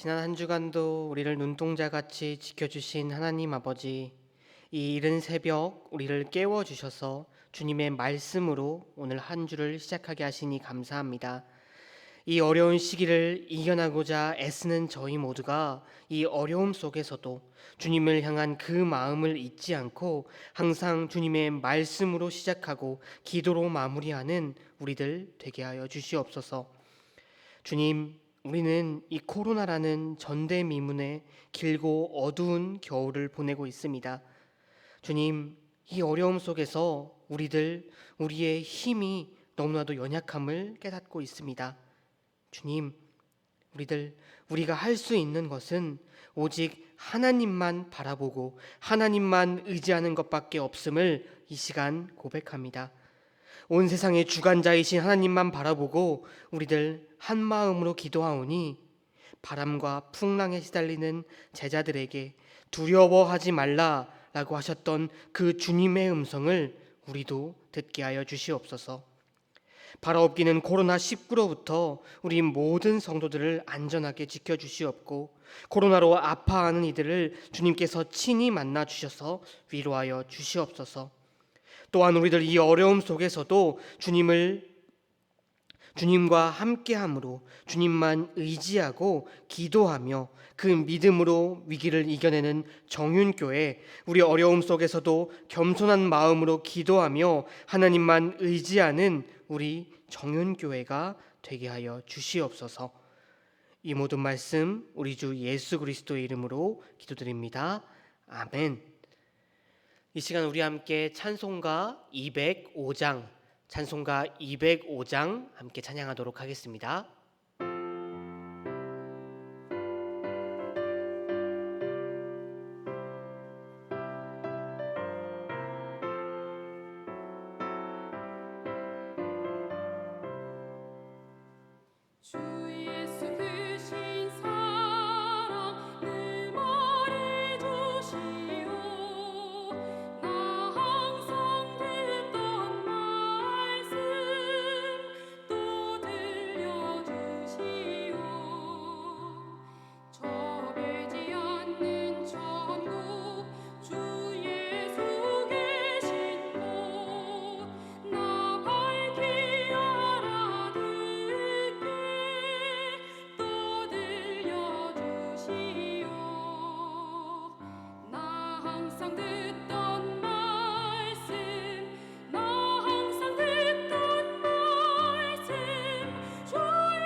지난 한 주간도 우리를 눈동자같이 지켜주신 하나님 아버지, 이 이른 새벽 우리를 깨워주셔서 주님의 말씀으로 오늘 한 주를 시작하게 하시니 감사합니다. 이 어려운 시기를 이겨나고자 애쓰는 저희 모두가 이 어려움 속에서도 주님을 향한 그 마음을 잊지 않고 항상 주님의 말씀으로 시작하고 기도로 마무리하는 우리들 되게 하여 주시옵소서. 주님, 우리는 이 코로나라는 전대미문의 길고 어두운 겨울을 보내고 있습니다. 주님, 이 어려움 속에서 우리의 힘이 너무나도 연약함을 깨닫고 있습니다. 주님, 우리가 할 수 있는 것은 오직 하나님만 바라보고 하나님만 의지하는 것밖에 없음을 이 시간 고백합니다. 온 세상의 주관자이신 하나님만 바라보고 우리들 한 마음으로 기도하오니 바람과 풍랑에 시달리는 제자들에게 두려워하지 말라라고 하셨던 그 주님의 음성을 우리도 듣게 하여 주시옵소서. 발아엎기는 코로나19로부터 우리 모든 성도들을 안전하게 지켜주시옵고 코로나로 아파하는 이들을 주님께서 친히 만나 주셔서 위로하여 주시옵소서. 또한 우리들 이 어려움 속에서도 주님과 함께함으로 주님만 의지하고 기도하며 그 믿음으로 위기를 이겨내는 정윤교회, 우리 어려움 속에서도 겸손한 마음으로 기도하며 하나님만 의지하는 우리 정윤교회가 되게 하여 주시옵소서. 이 모든 말씀 우리 주 예수 그리스도의 이름으로 기도드립니다. 아멘. 이 시간 우리 함께 찬송가 205장 함께 찬양하도록 하겠습니다. 주 예수 크신 사랑 늘 말해주시오. 나 항상 듣던 말씀 또 들려주시오. 저배지 않는 천국 주 예수 계신 곳 나 밝히 알아듣게 또 들려주시오. 나 항상 듣던 말씀 나 항상 듣던 말씀 주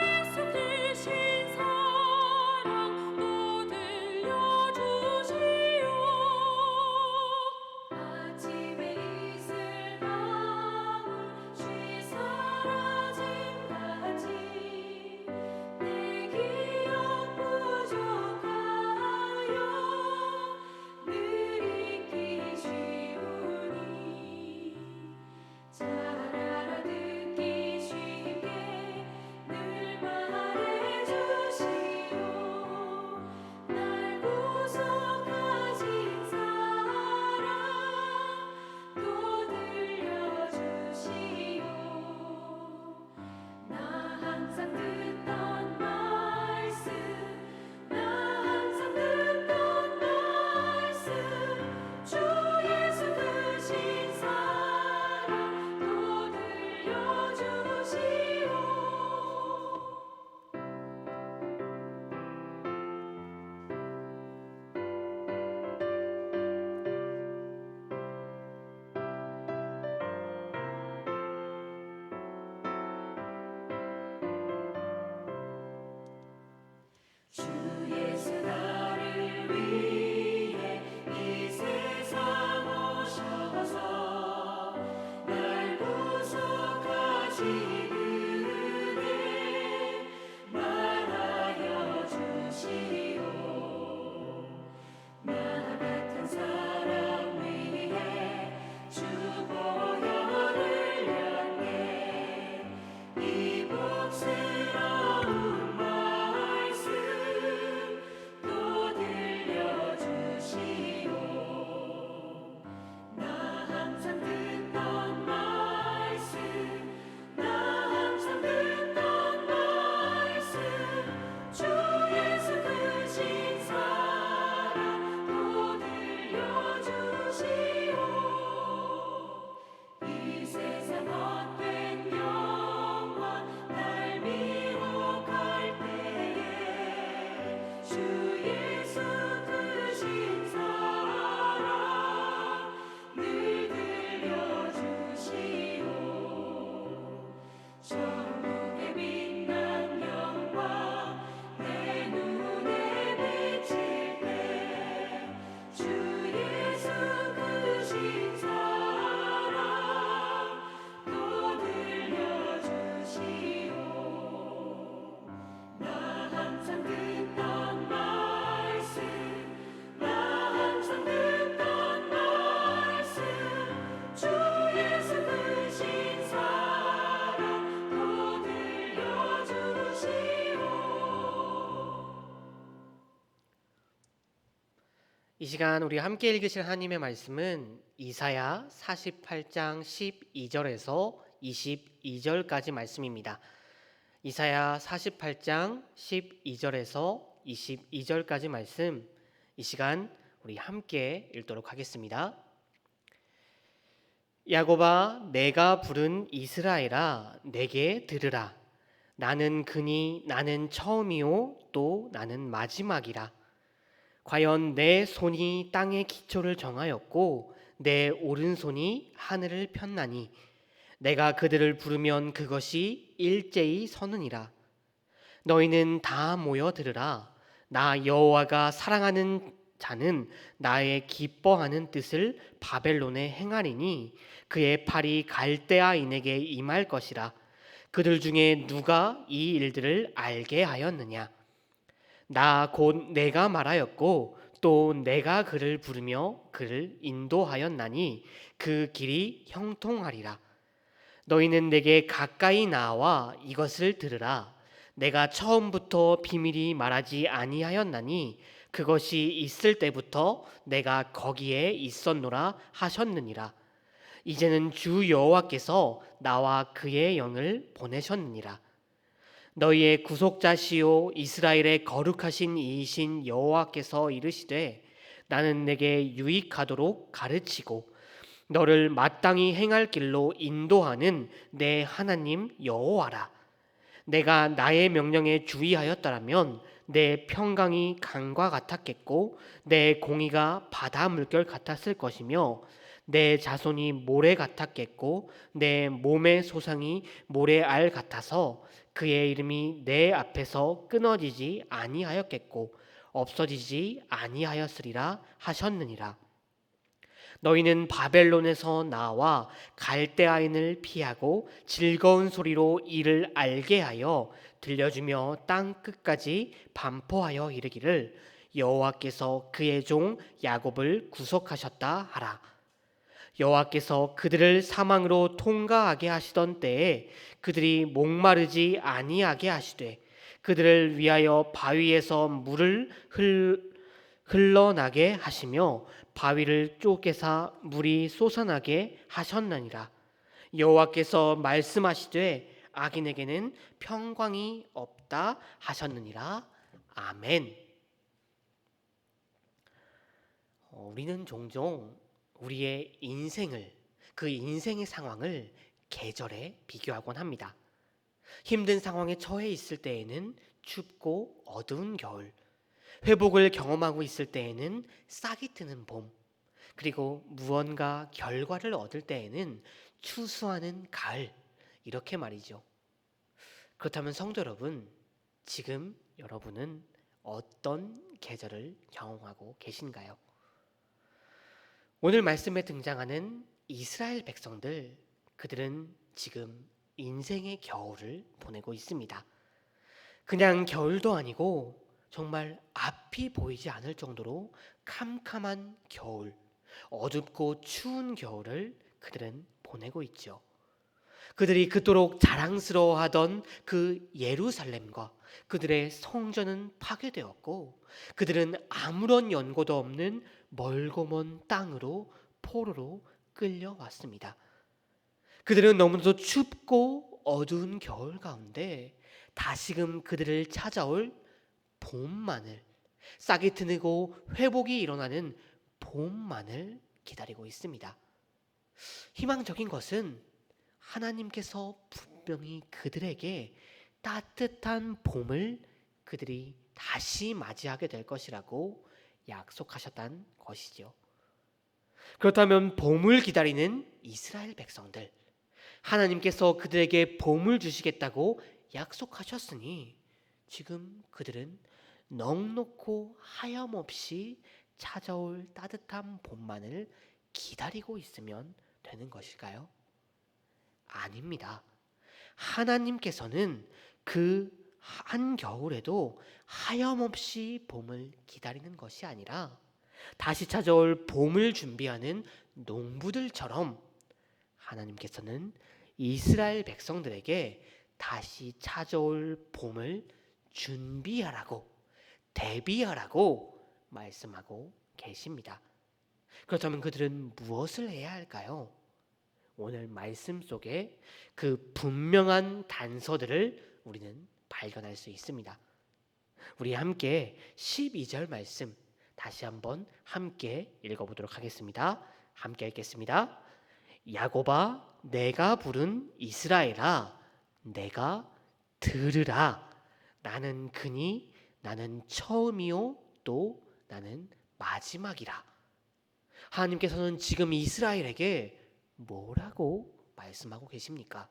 예수 크신 사랑 또 들려주시오. 아침에 이슬 방울 쉬 사라짐같이 내 기억 부족하여 늘 잊기 쉬우니 잘 알아듣기 쉽게 늘 말해주시오. 날 구속하신 사랑 또 들려주시오. 나 항상 듣던 말씀 나 항상 듣던 말씀 주 예수 크신 사랑 또 들려주시오. 주 예수 나를 위해 이 세상 오셔서 날 구속하신 은혜 말하여 주시오. 나 같은 사람 위해 주 보혈을 흘렸네. 이 복스러운 말씀 이 시간 우리 함께 읽으실 하나님의 말씀은 이사야 48장 12절에서 22절까지 말씀입니다. 이사야 48장 12절에서 22절까지 말씀, 이 시간 우리 함께 읽도록 하겠습니다. 야곱아, 내가 부른 이스라엘아, 내게 들으라. 나는 그니 나는 처음이요 또 나는 마지막이라. 과연 내 손이 땅의 기초를 정하였고 내 오른손이 하늘을 폈나니 내가 그들을 부르면 그것이 일제히 서느니라. 너희는 다 모여 들으라. 나 여호와가 사랑하는 자는 나의 기뻐하는 뜻을 바벨론에 행하리니 그의 팔이 갈대아인에게 임할 것이라. 그들 중에 누가 이 일들을 알게 하였느냐? 나 곧 내가 말하였고 또 내가 그를 부르며 그를 인도하였나니 그 길이 형통하리라. 너희는 내게 가까이 나와 이것을 들으라. 내가 처음부터 비밀이 말하지 아니하였나니 그것이 있을 때부터 내가 거기에 있었노라 하셨느니라. 이제는 주 여호와께서 나와 그의 영을 보내셨느니라. 너희의 구속자시요 이스라엘의 거룩하신 이이신 여호와께서 이르시되 나는 내게 유익하도록 가르치고 너를 마땅히 행할 길로 인도하는 내 하나님 여호와라. 내가 나의 명령에 주의하였더라면 내 평강이 강과 같았겠고 내 공의가 바다 물결 같았을 것이며 내 자손이 모래 같았겠고 내 몸의 소상이 모래알 같아서 그의 이름이 내 앞에서 끊어지지 아니하였겠고 없어지지 아니하였으리라 하셨느니라. 너희는 바벨론에서 나와 갈대아인을 피하고 즐거운 소리로 이를 알게 하여 들려주며 땅 끝까지 반포하여 이르기를 여호와께서 그의 종 야곱을 구속하셨다 하라. 여호와께서 그들을 사망으로 통과하게 하시던 때에 그들이 목마르지 아니하게 하시되 그들을 위하여 바위에서 물을 흘러나게 하시며 바위를 쪼개사 물이 솟아나게 하셨나니라. 여호와께서 말씀하시되 악인에게는 평강이 없다 하셨느니라. 아멘. 우리는 종종 우리의 인생을, 그 인생의 상황을 계절에 비교하곤 합니다. 힘든 상황에 처해 있을 때에는 춥고 어두운 겨울, 회복을 경험하고 있을 때에는 싹이 트는 봄, 그리고 무언가 결과를 얻을 때에는 추수하는 가을, 이렇게 말이죠. 그렇다면 성도 여러분, 지금 여러분은 어떤 계절을 경험하고 계신가요? 오늘 말씀에 등장하는 이스라엘 백성들, 그들은 지금 인생의 겨울을 보내고 있습니다. 그냥 겨울도 아니고 정말 앞이 보이지 않을 정도로 캄캄한 겨울, 어둡고 추운 겨울을 그들은 보내고 있죠. 그들이 그토록 자랑스러워하던 그 예루살렘과 그들의 성전은 파괴되었고 그들은 아무런 연고도 없는 멀고 먼 땅으로 포로로 끌려왔습니다. 그들은 너무도 춥고 어두운 겨울 가운데 다시금 그들을 찾아올 봄만을, 싹이 트고 회복이 일어나는 봄만을 기다리고 있습니다. 희망적인 것은 하나님께서 분명히 그들에게 따뜻한 봄을 그들이 다시 맞이하게 될 것이라고 약속하셨다는 것이죠. 그렇다면 봄을 기다리는 이스라엘 백성들, 하나님께서 그들에게 봄을 주시겠다고 약속하셨으니 지금 그들은 넉넉고 하염없이 찾아올 따뜻한 봄만을 기다리고 있으면 되는 것일까요? 아닙니다. 하나님께서는 그 한겨울에도 하염없이 봄을 기다리는 것이 아니라 다시 찾아올 봄을 준비하는 농부들처럼 하나님께서는 이스라엘 백성들에게 다시 찾아올 봄을 준비하라고, 대비하라고 말씀하고 계십니다. 그렇다면 그들은 무엇을 해야 할까요? 오늘 말씀 속에 그 분명한 단서들을 우리는 발견할 수 있습니다. 우리 함께 12절 말씀 다시 한번 함께 읽어보도록 하겠습니다. 함께 읽겠습니다. 야곱아, 내가 부른 이스라엘아, 내가 들으라. 나는 그니 나는 처음이요 또 나는 마지막이라. 하나님께서는 지금 이스라엘에게 뭐라고 말씀하고 계십니까?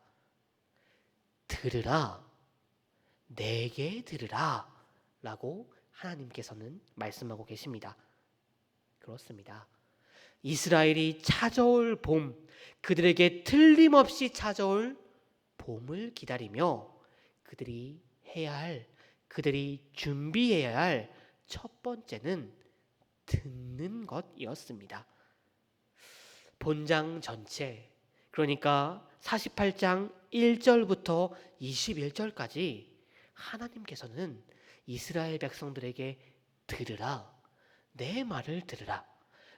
들으라, 내게 들으라 라고 하나님께서는 말씀하고 계십니다. 그렇습니다. 이스라엘이 찾아올 봄, 그들에게 틀림없이 찾아올 봄을 기다리며 그들이 해야 할, 그들이 준비해야 할 첫 번째는 듣는 것이었습니다. 본장 전체, 그러니까 48장 1절부터 21절까지 하나님께서는 이스라엘 백성들에게 들으라, 내 말을 들으라,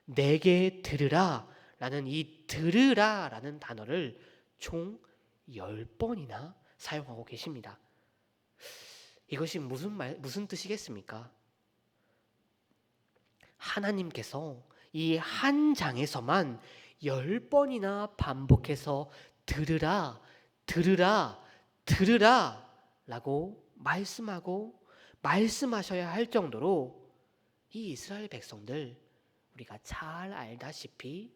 내게 들으라 라는 이 들으라 라는 단어를 총 10번이나 사용하고 계십니다. 이것이 무슨 뜻이겠습니까? 하나님께서 이 한 장에서만 10번이나 반복해서 들으라, 들으라, 들으라 라고 말씀하셔야 할 정도로 이 이스라엘 백성들, 우리가 잘 알다시피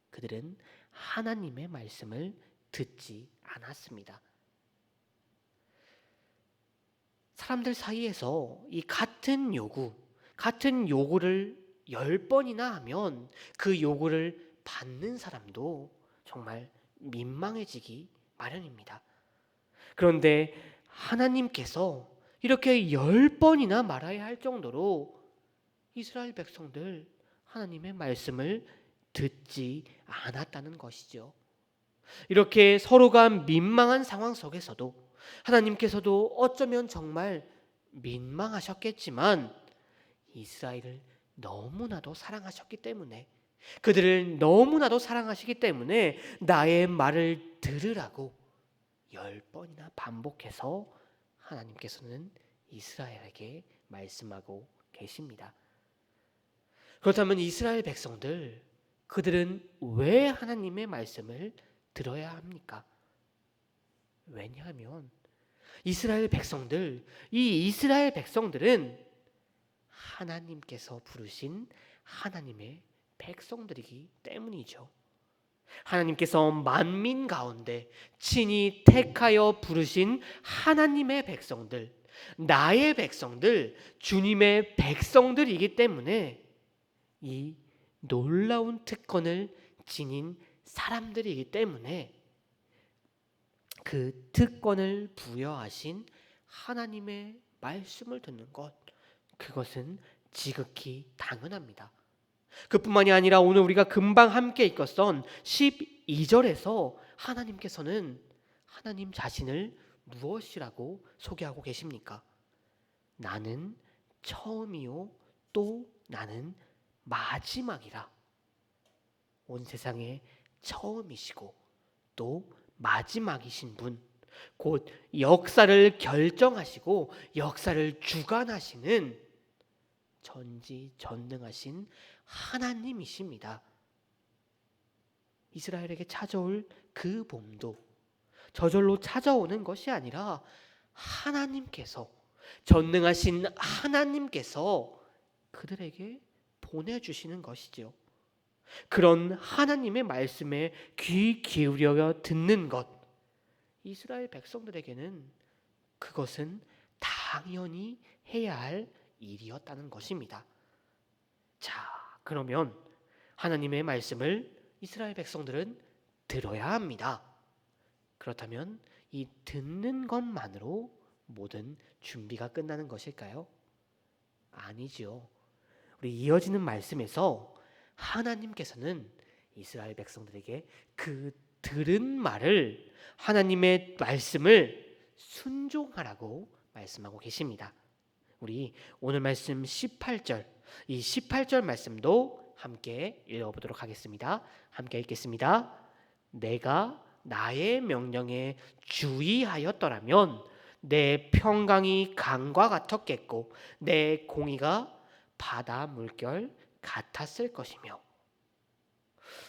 그들은 하나님의 말씀을 듣지 않았습니다. 사람들 사이에서 이 같은 요구를 10번이나 하면 그 요구를 받는 사람도 정말 민망해지기 마련입니다. 그런데 하나님께서 이렇게 10번이나 말해야 할 정도로 이스라엘 백성들 하나님의 말씀을 듣지 않았다는 것이죠. 이렇게 서로가 민망한 상황 속에서도 하나님께서도 어쩌면 정말 민망하셨겠지만 이스라엘을 너무나도 사랑하셨기 때문에, 그들을 너무나도 사랑하시기 때문에 나의 말을 들으라고 10번이나 반복해서 하나님께서는 이스라엘에게 말씀하고 계십니다. 그렇다면 이스라엘 백성들, 그들은 왜 하나님의 말씀을 들어야 합니까? 왜냐하면 이 이스라엘 백성들은 하나님께서 부르신 하나님의 백성들이기 때문이죠. 하나님께서 만민 가운데 친히 택하여 부르신 하나님의 백성들, 나의 백성들, 주님의 백성들이기 때문에 이 놀라운 특권을 지닌 사람들이기 때문에 그 특권을 부여하신 하나님의 말씀을 듣는 것, 그것은 지극히 당연합니다. 그뿐만이 아니라 오늘 우리가 금방 함께 읽었던 12절에서 하나님께서는 하나님 자신을 무엇이라고 소개하고 계십니까? 나는 처음이요 또 나는 마지막이라. 온 세상의 처음이시고 또 마지막이신 분, 곧 역사를 결정하시고 역사를 주관하시는 전지전능하신 하나님이십니다. 이스라엘에게 찾아올 그 봄도 저절로 찾아오는 것이 아니라 하나님께서, 전능하신 하나님께서 그들에게 보내주시는 것이지요. 그런 하나님의 말씀에 귀 기울여 듣는 것, 이스라엘 백성들에게는 그것은 당연히 해야 할 일이었다는 것입니다. 자, 그러면 하나님의 말씀을 이스라엘 백성들은 들어야 합니다. 그렇다면 이 듣는 것만으로 모든 준비가 끝나는 것일까요? 아니지요. 우리 이어지는 말씀에서 하나님께서는 이스라엘 백성들에게 그 들은 말을, 하나님의 말씀을 순종하라고 말씀하고 계십니다. 우리 오늘 말씀 18절, 이 18절 말씀도 함께 읽어보도록 하겠습니다. 함께 읽겠습니다. 내가 나의 명령에 주의하였더라면 내 평강이 강과 같았겠고 내 공의가 바다 물결 같았을 것이며.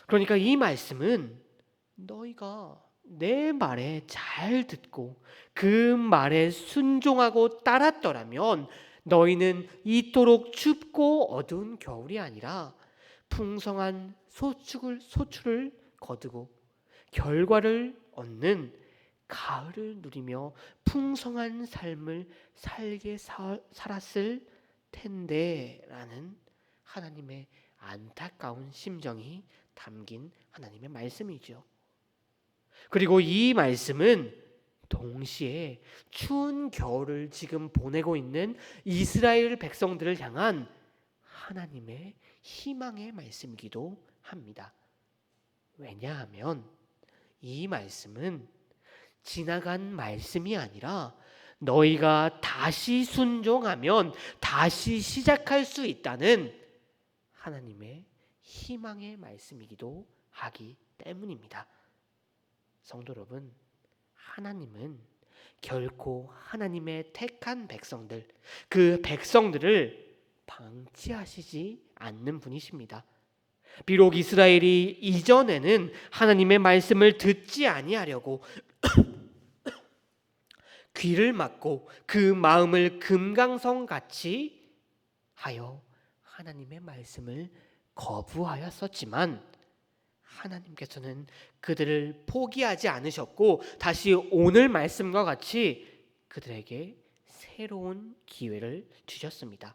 그러니까 이 말씀은 너희가 내 말에 잘 듣고 그 말에 순종하고 따랐더라면 너희는 이토록 춥고 어두운 겨울이 아니라 풍성한 소출을 거두고 결과를 얻는 가을을 누리며 풍성한 삶을 살게 살았을 텐데 라는 하나님의 안타까운 심정이 담긴 하나님의 말씀이죠. 그리고 이 말씀은 동시에 추운 겨울을 지금 보내고 있는 이스라엘 백성들을 향한 하나님의 희망의 말씀이기도 합니다. 왜냐하면 이 말씀은 지나간 말씀이 아니라 너희가 다시 순종하면 다시 시작할 수 있다는 하나님의 희망의 말씀이기도 하기 때문입니다. 성도 여러분, 하나님은 결코 하나님의 택한 백성들, 그 백성들을 방치하시지 않는 분이십니다. 비록 이스라엘이 이전에는 하나님의 말씀을 듣지 아니하려고 귀를 막고 그 마음을 금강성같이 하여 하나님의 말씀을 거부하였었지만 하나님께서는 그들을 포기하지 않으셨고 다시 오늘 말씀과 같이 그들에게 새로운 기회를 주셨습니다.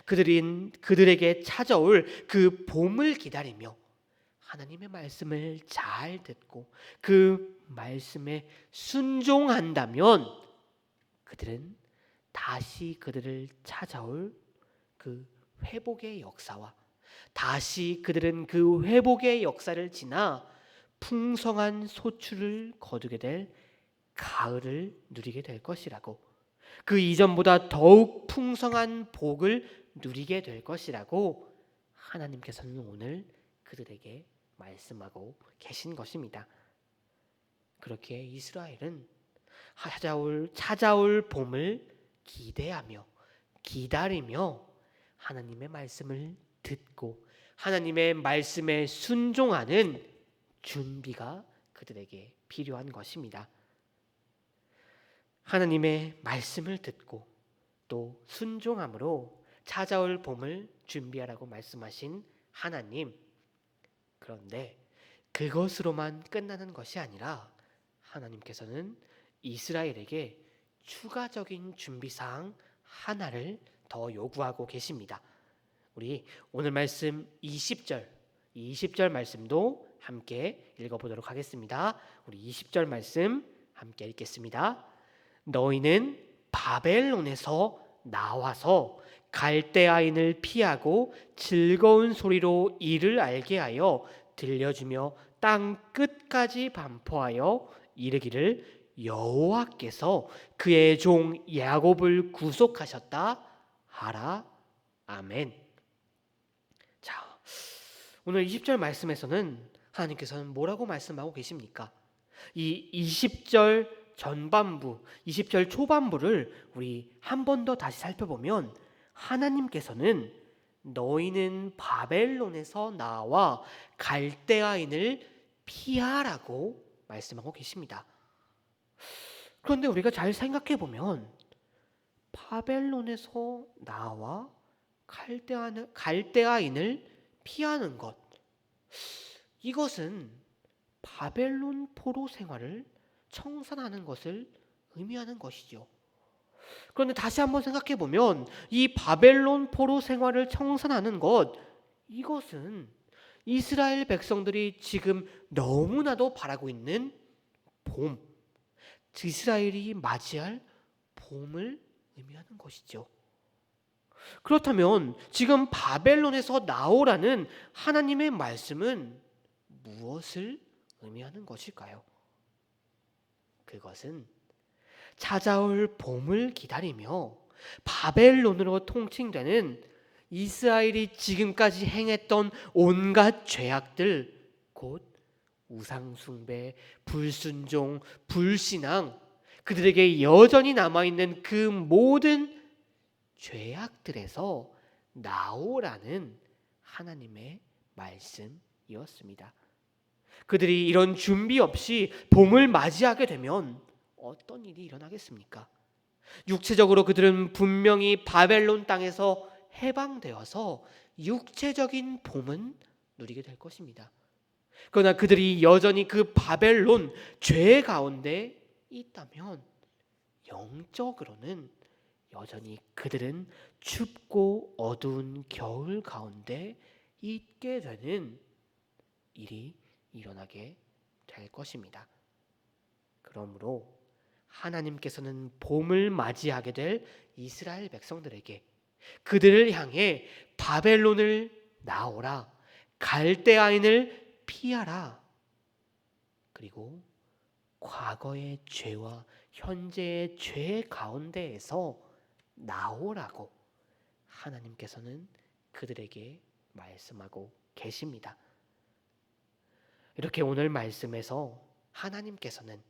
그들에게 찾아올 그 봄을 기다리며 하나님의 말씀을 잘 듣고 그 말씀에 순종한다면 그들은 다시 그들을 찾아올 그 회복의 역사와 다시 그들은 그 회복의 역사를 지나 풍성한 소출을 거두게 될 가을을 누리게 될 것이라고, 그 이전보다 더욱 풍성한 복을 누리게 될 것이라고 하나님께서는 오늘 그들에게 말씀하고 계신 것입니다. 그렇게 이스라엘은 찾아올 봄을 기대하며 기다리며 하나님의 말씀을 듣고 하나님의 말씀에 순종하는 준비가 그들에게 필요한 것입니다. 하나님의 말씀을 듣고 또 순종함으로 찾아올 봄을 준비하라고 말씀하신 하나님, 그런데 그것으로만 끝나는 것이 아니라 하나님께서는 이스라엘에게 추가적인 준비사항 하나를 더 요구하고 계십니다. 우리 오늘 말씀 20절 말씀도 함께 읽어보도록 하겠습니다. 우리 20절 말씀 함께 읽겠습니다. 너희는 바벨론에서 나와서 갈대아인을 피하고 즐거운 소리로 이를 알게 하여 들려주며 땅 끝까지 반포하여 이르기를 여호와께서 그의 종 야곱을 구속하셨다 하라. 아멘. 자, 오늘 20절 말씀에서는 하나님께서는 뭐라고 말씀하고 계십니까? 이 20절 전반부, 20절 초반부를 우리 한 번 더 다시 살펴보면 하나님께서는 너희는 바벨론에서 나와 갈대아인을 피하라고 말씀하고 계십니다. 그런데 우리가 잘 생각해 보면 바벨론에서 나와 갈대아인을 피하는 것, 이것은 바벨론 포로 생활을 청산하는 것을 의미하는 것이죠. 그런데 다시 한번 생각해 보면 이 바벨론 포로 생활을 청산하는 것, 이것은 이스라엘 백성들이 지금 너무나도 바라고 있는 봄, 이스라엘이 맞이할 봄을 의미하는 것이죠. 그렇다면 지금 바벨론에서 나오라는 하나님의 말씀은 무엇을 의미하는 것일까요? 그것은 찾아올 봄을 기다리며 바벨론으로 통칭되는 이스라엘이 지금까지 행했던 온갖 죄악들, 곧 우상숭배, 불순종, 불신앙, 그들에게 여전히 남아있는 그 모든 죄악들에서 나오라는 하나님의 말씀이었습니다. 그들이 이런 준비 없이 봄을 맞이하게 되면 어떤 일이 일어나겠습니까? 육체적으로 그들은 분명히 바벨론 땅에서 해방되어서 육체적인 봄은 누리게 될 것입니다. 그러나 그들이 여전히 그 바벨론 죄 가운데 있다면 영적으로는 여전히 그들은 춥고 어두운 겨울 가운데 있게 되는 일이 일어나게 될 것입니다. 그러므로 하나님께서는 봄을 맞이하게 될 이스라엘 백성들에게 그들을 향해 바벨론을 나오라, 갈대아인을 피하라, 그리고 과거의 죄와 현재의 죄 가운데에서 나오라고 하나님께서는 그들에게 말씀하고 계십니다. 이렇게 오늘 말씀에서 하나님께서는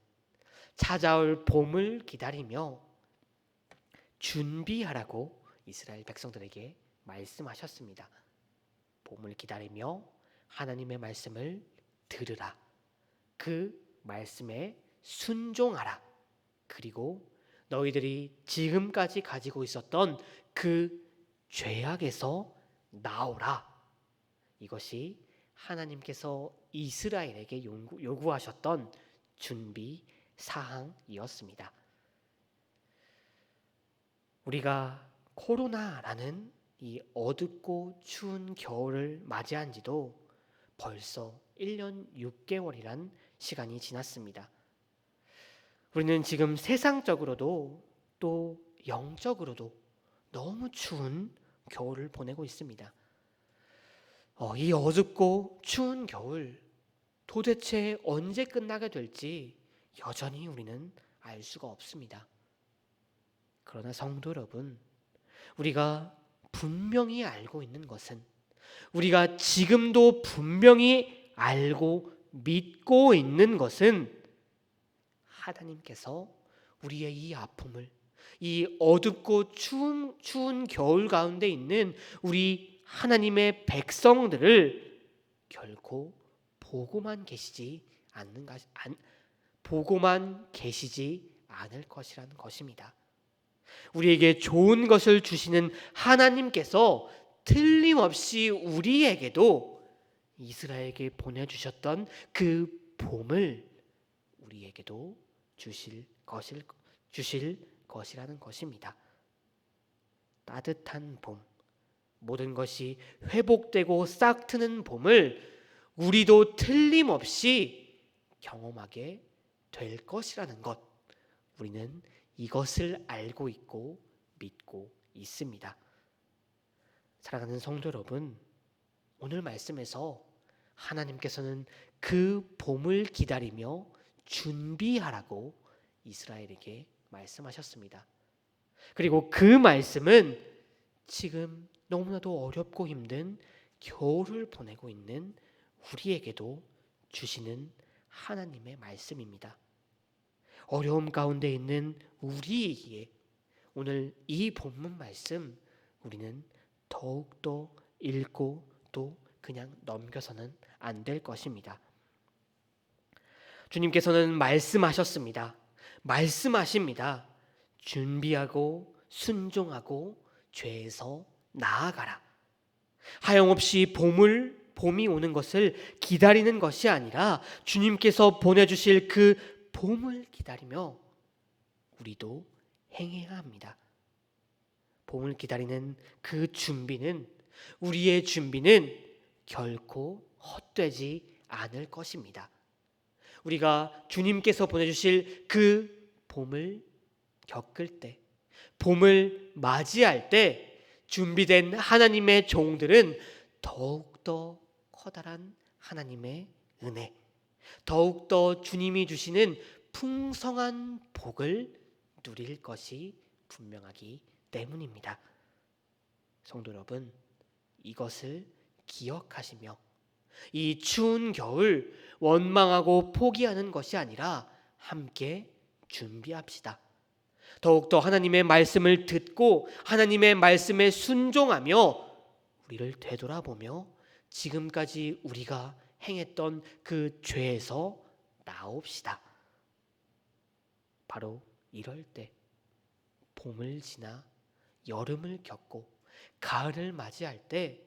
찾아올 봄을 기다리며 준비하라고 이스라엘 백성들에게 말씀하셨습니다. 봄을 기다리며 하나님의 말씀을 들으라. 그 말씀에 순종하라. 그리고 너희들이 지금까지 가지고 있었던 그 죄악에서 나오라. 이것이 하나님께서 이스라엘에게 요구하셨던 준비 사항이었습니다. 우리가 코로나라는 이 어둡고 추운 겨울을 맞이한 지도 벌써 1년 6개월이란 시간이 지났습니다. 우리는 지금 세상적으로도 또 영적으로도 너무 추운 겨울을 보내고 있습니다. 이 어둡고 추운 겨울 도대체 언제 끝나게 될지 여전히 우리는 알 수가 없습니다. 그러나 성도 여러분, 우리가 분명히 알고 있는 것은, 우리가 지금도 분명히 알고 믿고 있는 것은 하나님께서 우리의 이 아픔을, 이 어둡고 추운 겨울 가운데 있는 우리 하나님의 백성들을 결코 보고만 계시지 않을 것이라는 것입니다. 우리에게 좋은 것을 주시는 하나님께서 틀림없이 우리에게도 이스라엘에게 보내주셨던 그 봄을 우리에게도 주실 것이라는 것입니다. 따뜻한 봄, 모든 것이 회복되고 싹트는 봄을 우리도 틀림없이 경험하게 될 것이라는 것, 우리는 이것을 알고 있고 믿고 있습니다. 사랑하는 성도 여러분, 오늘 말씀에서 하나님께서는 그 봄을 기다리며 준비하라고 이스라엘에게 말씀하셨습니다. 그리고 그 말씀은 지금 너무나도 어렵고 힘든 겨울을 보내고 있는 우리에게도 주시는 하나님의 말씀입니다. 어려움 가운데 있는 우리에게 오늘 이 본문 말씀 우리는 더욱더 읽고 또 그냥 넘겨서는 안 될 것입니다. 주님께서는 말씀하셨습니다. 말씀하십니다. 준비하고 순종하고 죄에서 나아가라. 하염없이 봄이 오는 것을 기다리는 것이 아니라 주님께서 보내주실 그 봄을 기다리며 우리도 행해야 합니다. 봄을 기다리는 그 준비는, 우리의 준비는 결코 헛되지 않을 것입니다. 우리가 주님께서 보내주실 그 봄을 겪을 때, 봄을 맞이할 때 준비된 하나님의 종들은 더욱더 커다란 하나님의 은혜, 더욱더 주님이 주시는 풍성한 복을 누릴 것이 분명하기 때문입니다. 성도 여러분, 이것을 기억하시며 이 추운 겨울 원망하고 포기하는 것이 아니라 함께 준비합시다. 더욱더 하나님의 말씀을 듣고 하나님의 말씀에 순종하며 우리를 되돌아보며 지금까지 우리가 행했던 그 죄에서 나옵시다. 바로 이럴 때 봄을 지나 여름을 겪고 가을을 맞이할 때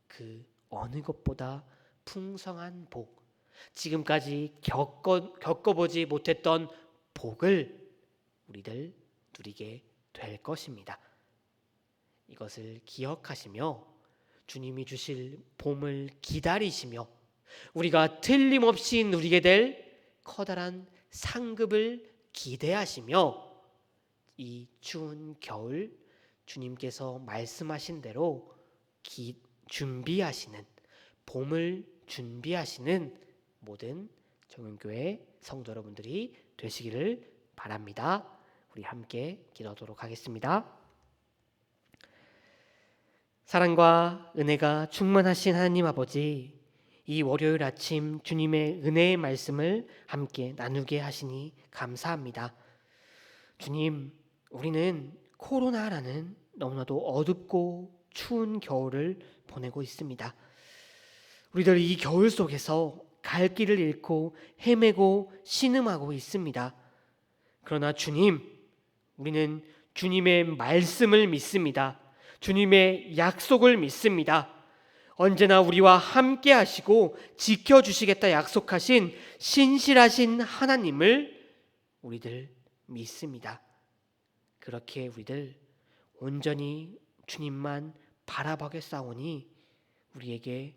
그 어느 것보다 풍성한 복, 지금까지 겪어보지 못했던 복을 우리들 누리게 될 것입니다. 이것을 기억하시며 주님이 주실 봄을 기다리시며 우리가 틀림없이 누리게 될 커다란 상급을 기대하시며 이 추운 겨울 주님께서 말씀하신 대로 준비하시는, 봄을 준비하시는 모든 정은교회 성도 여러분들이 되시기를 바랍니다. 우리 함께 기도하도록 하겠습니다. 사랑과 은혜가 충만하신 하나님 아버지, 이 월요일 아침 주님의 은혜의 말씀을 함께 나누게 하시니 감사합니다. 주님, 우리는 코로나라는 너무나도 어둡고 추운 겨울을 보내고 있습니다. 우리들 이 겨울 속에서 갈 길을 잃고 헤매고 신음하고 있습니다. 그러나 주님, 우리는 주님의 말씀을 믿습니다. 주님의 약속을 믿습니다. 언제나 우리와 함께 하시고 지켜주시겠다 약속하신 신실하신 하나님을 우리들 믿습니다. 그렇게 우리들 온전히 주님만 바라보겠사오니 우리에게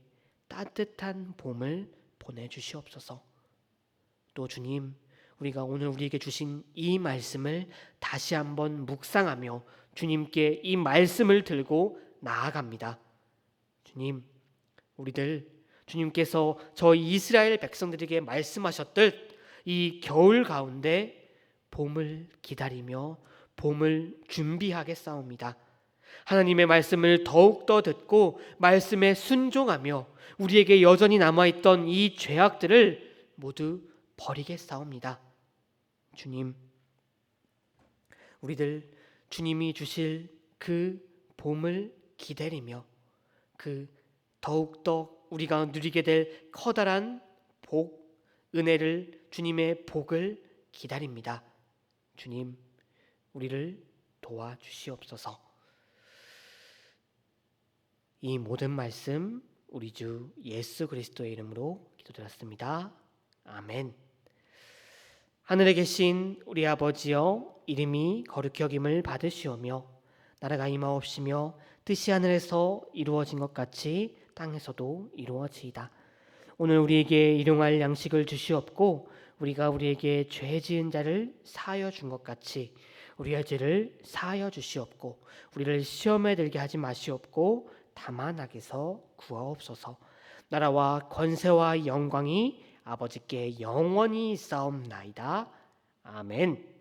따뜻한 봄을 보내주시옵소서. 또 주님, 우리가 오늘 우리에게 주신 이 말씀을 다시 한번 묵상하며 주님께 이 말씀을 들고 나아갑니다. 주님, 우리들 주님께서 저희 이스라엘 백성들에게 말씀하셨듯 이 겨울 가운데 봄을 기다리며 봄을 준비하겠사옵니다. 하나님의 말씀을 더욱더 듣고 말씀에 순종하며 우리에게 여전히 남아있던 이 죄악들을 모두 버리겠사옵니다. 주님, 우리들 주님이 주실 그 봄을 기다리며 그 더욱더 우리가 누리게 될 커다란 복, 은혜를, 주님의 복을 기다립니다. 주님, 우리를 도와주시옵소서. 이 모든 말씀 우리 주 예수 그리스도의 이름으로 기도드렸습니다. 아멘. 하늘에 계신 우리 아버지여, 이름이 거룩히 여김을 받으시오며 나라가 임하옵시며 뜻이 하늘에서 이루어진 것 같이 땅에서도 이루어지이다. 오늘 우리에게 일용할 양식을 주시옵고 우리가 우리에게 죄 지은 자를 사하여 준 것 같이 우리의 죄를 사하여 주시옵고 우리를 시험에 들게 하지 마시옵고 다만 악에서 구하옵소서. 나라와 권세와 영광이 아버지께 영원히 있사옵나이다. 아멘.